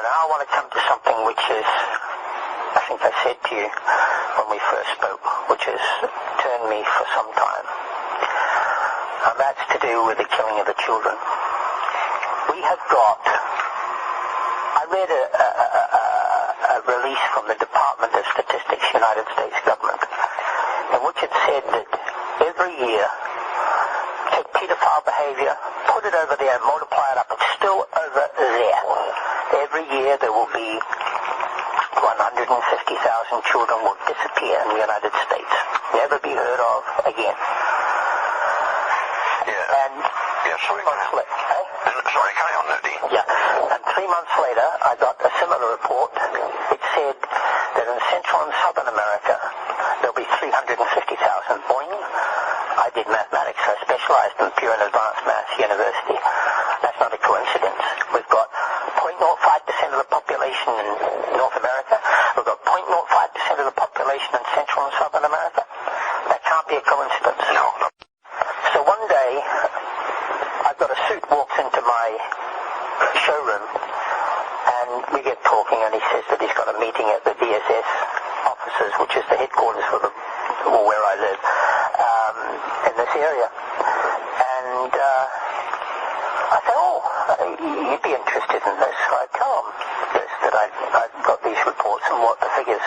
now I want to come to something which is, I think I said to you when we first spoke, which has turned me for some time. And that's to do with the killing of the children. We have got, I read a release from the Department of Statistics, United States government, in which it said that every year, take pedophile behavior, put it over there, multiply it up, it's still over there. Every year there will be 150,000 children will disappear in the United States, never be heard of again. Yeah. And sorry, 3 months later, sorry, carry on, Nadine. yeah. And 3 months later, I got a similar report. It said that in Central and Southern America, there'll be 350,000. Boing. I did mathematics. I specialized in pure and advanced maths university. That's not a coincidence. We've got 0.05% of the population in North America. We've got 0.05% of the population in Central and Southern America. That can't be a coincidence. No. So one day, I've got a suit walks into my showroom, and we get talking, and he says that he's got a meeting at the DSS offices, which is the headquarters for where I live, in this area. And I say, oh, you'd be interested in this. So I tell him this, that I've got these reports and what the figures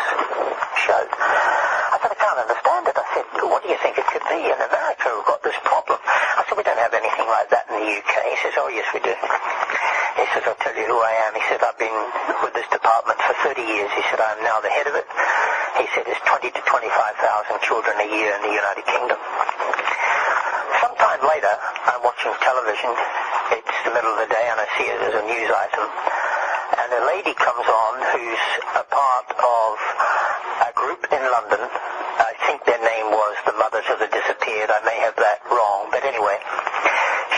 showed. I said, I can't understand it. I said, what do you think it could be? In America, we've got this problem. I said, we don't have anything like that in the UK. He says, oh, yes, we do. He says, I'll tell you who I am. He said, I've been with this department for 30 years. He said, I'm now the head of it. He said, there's 20 to 25,000 children a year in the United Kingdom. Sometime later, I'm watching television. It's the middle of the day, and I see it as a news item. And a lady comes on who's a part of a group in London. I think their name was the Mothers of the Disappeared. I may have that wrong, but anyway,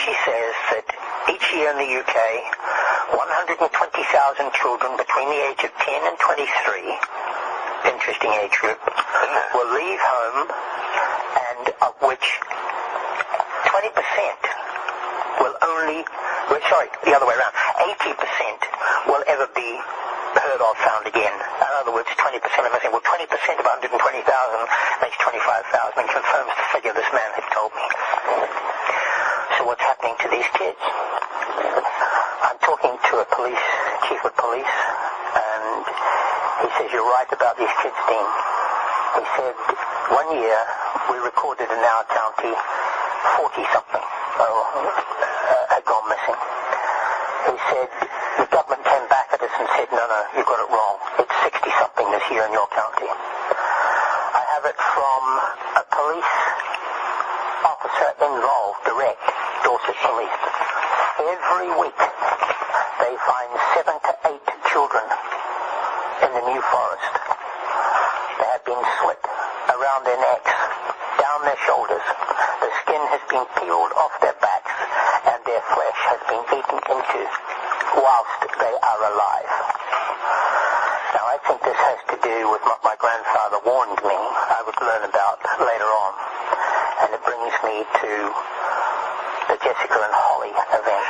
she says that each year in the UK, 120,000 children between the age of 10 and 23, interesting age group, will leave home, and of which 20% will only, the other way around, 80% will ever be heard of, found again. In other words, 20% of missing. Well, 20% of 120,000 makes 25,000 and confirms the figure this man had told me. So what's happening to these kids? I'm talking to a chief of police, and he says, you're right about these kids, Dean. He said, 1 year we recorded in our county 40-something had gone missing. He said, the government came back at us and said, no, you got it wrong. It's 60-something this year in your county. I have it from a police officer involved, direct, Dorset Police. Every week they find 7 to 8 children in the New Forest. They have been slit around their necks, down their shoulders. The skin has been peeled off their backs, and their flesh has been eaten into whilst they are alive. Now, I think this has to do with what my grandfather warned me I would learn about later on, and it brings me to the Jessica and Holly event.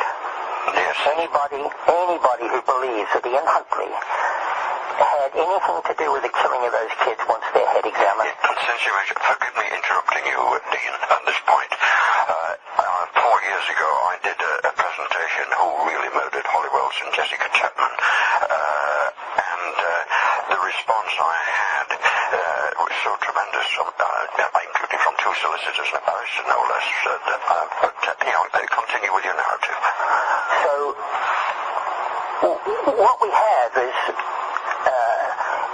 Yes. Anybody who believes that Ian Huntley had anything to do with the killing of those kids wants their head examined. Forgive me interrupting you, Dean, at this point. 4 years ago, I did a presentation, Who Really Murdered Holly Wells and Jessica Chapman, and the response I had was so tremendous, including from 2 solicitors and a barrister, no less. Continue with your narrative. So, what we have is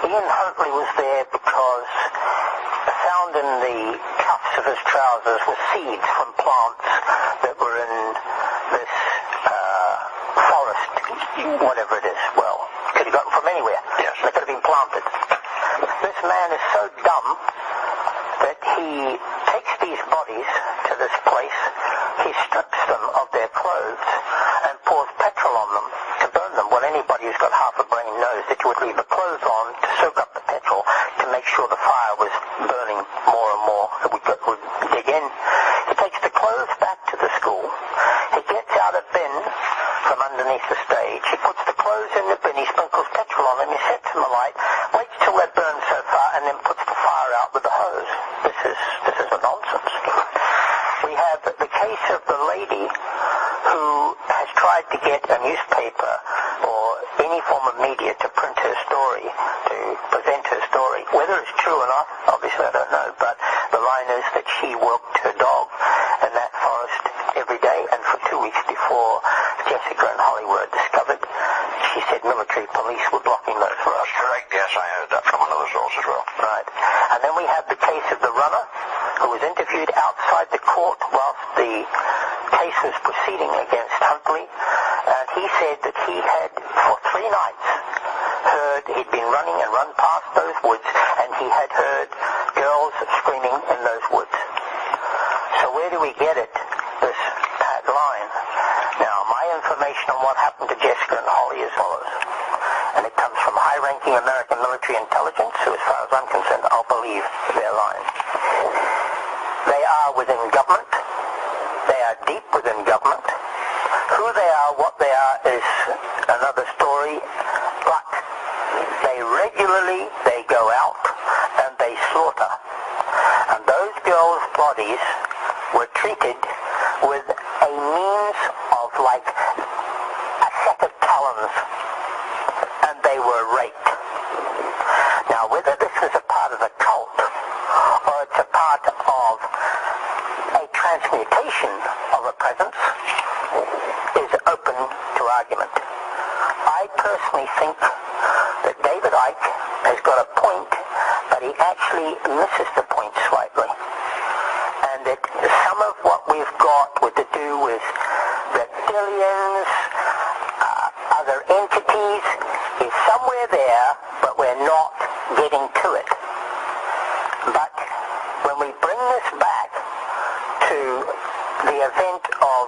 Ian Huntley was there because found in the cuffs of his trousers were seeds from plants that were in this forest, whatever it is. Well, could have gotten from anywhere. Yes. They could have been planted. This man is so dumb that he takes these bodies to this place, he strips them of their clothes and pours petrol on them to burn them. Well, anybody who's got half a brain knows that you would leave the clothes on to soak up the petrol to make sure the fire was burning more and more. It would dig in. He takes the clothes back to the school. He gets out a bin from underneath the stage. He puts the clothes in the bin. He sprinkles newspaper or any form of media to print her story, to present her story. Whether it's true or not, obviously I don't know, but the line is that she walked her dog in that forest every day, and for 2 weeks before Jessica and Holly were discovered, she said military police were blocking those roads. Correct, yes, I heard that from another source as well. Right. And then we have the case of the runner who was interviewed outside the court whilst the case was proceeding against Huntley, and he said that he had, for 3 nights, heard, he'd been running and run past those woods, and he had heard girls screaming in those woods. So where do we get it, this pat line? Now, my information on what happened to Jessica and Holly is as follows, and it comes from high-ranking American military intelligence, who, as far as I'm concerned, I'll believe their line. They are within government. They are deep within government. Who they are, what they are, is another story, but they regularly, they go out and they slaughter. And those girls' bodies were treated with a means of like a set of talons, and they were raped. Now, whether this is a part of a cult or it's a part of a transmutation of a presence is open to argument. I personally think that David Icke has got a point, but he actually misses the point slightly. And that some of what we've got to do with reptilians, other entities, is somewhere there, but we're not getting to it. But when we bring this back to the event of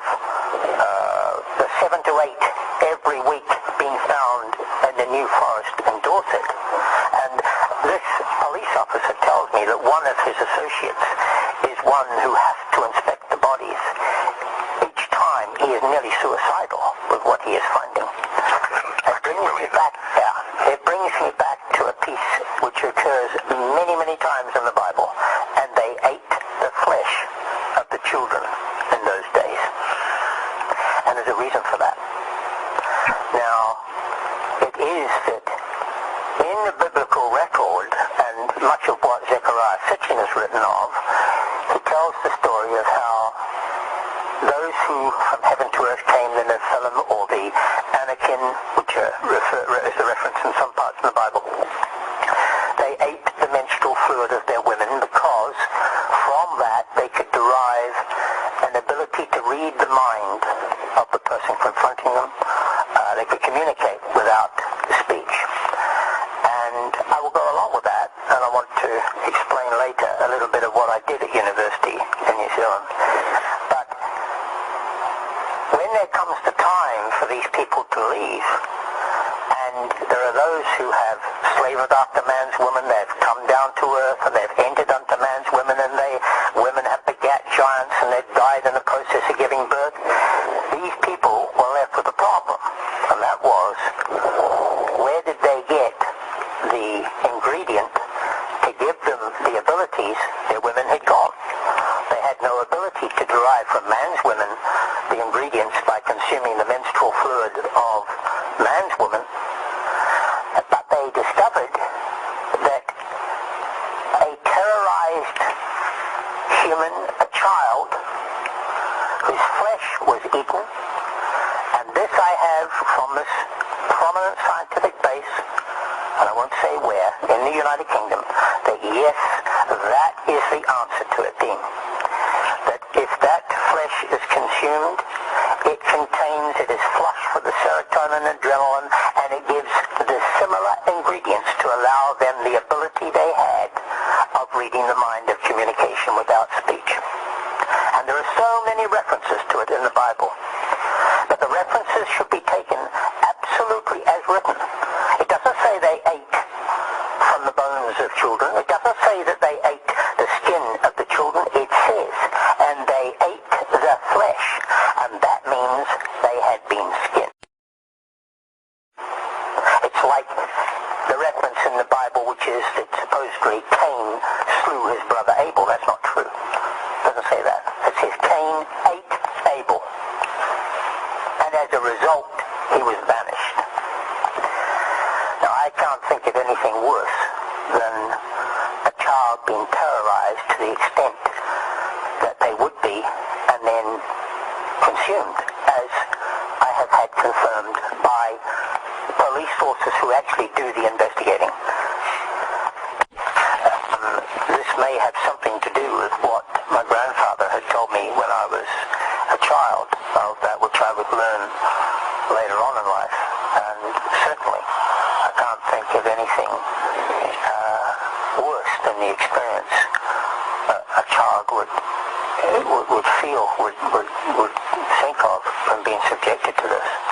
the 7 to 8 every week being found in the New Forest in Dorset, and this police officer tells me that one of his associates is one who has to inspect the bodies. Each time he is nearly suicidal with what he is finding. It brings me back to a piece which occurs many, many times in the Bible, and they ate the flesh of the children in those days. And there's a reason for that. Now, it is that in the biblical record, and much of what Zechariah Sitchin has written of, he tells the story of how those who from heaven to earth came, the Nephilim, or the Anakim, which is a reference in some parts in the Bible, they ate the menstrual fluid of their women because from that they could derive an ability to read the mind of the person confronting them. They could communicate without speech. And I will go along with that, and I want to explain later a little bit of what I did at university in New Zealand. But when there comes the time for these people to leave, and there are those who have slaved after man's woman, they've come down to earth, and they've entered unto man's women, and women have begat giants, and they've died in the process of giving birth. These people were left with a problem, and that was, where did they get the ingredient to give them the abilities their women had gone? They had no ability to derive from man's women the ingredients by consuming the menstrual fluid of man's woman, but they discovered that a terrorized human, a child, whose flesh was eaten, and this I have from this prominent scientific base, and I won't say where, in the United Kingdom, that yes, that is the answer to it being. That if that flesh is consumed, it is flush for the serotonin and adrenaline, and it gives the similar ingredients to allow them the ability they had of reading the mind, of communication without speech. And there are so many references to it in the Bible. But the references should be taken absolutely as written. It doesn't say they ate from the bones of children. It doesn't say that they ate the skin of the children. It says, and they ate the flesh. And that means they had been skinned. It's like the reference in the Bible which is that supposedly Cain slew his brother Abel. That's not true. It doesn't say that. It says Cain ate Abel. And as a result, he was banished. can't think of anything worse than a child being terrorized to the extent that they would be and then consumed, as I have had confirmed by police forces who actually do the investigating. This may have something to do with what my grandfather had told me when I was a child, of that which I would learn later on in life. And certainly I can't think of anything worse than the experience a child would feel, would think of from being subjected to this.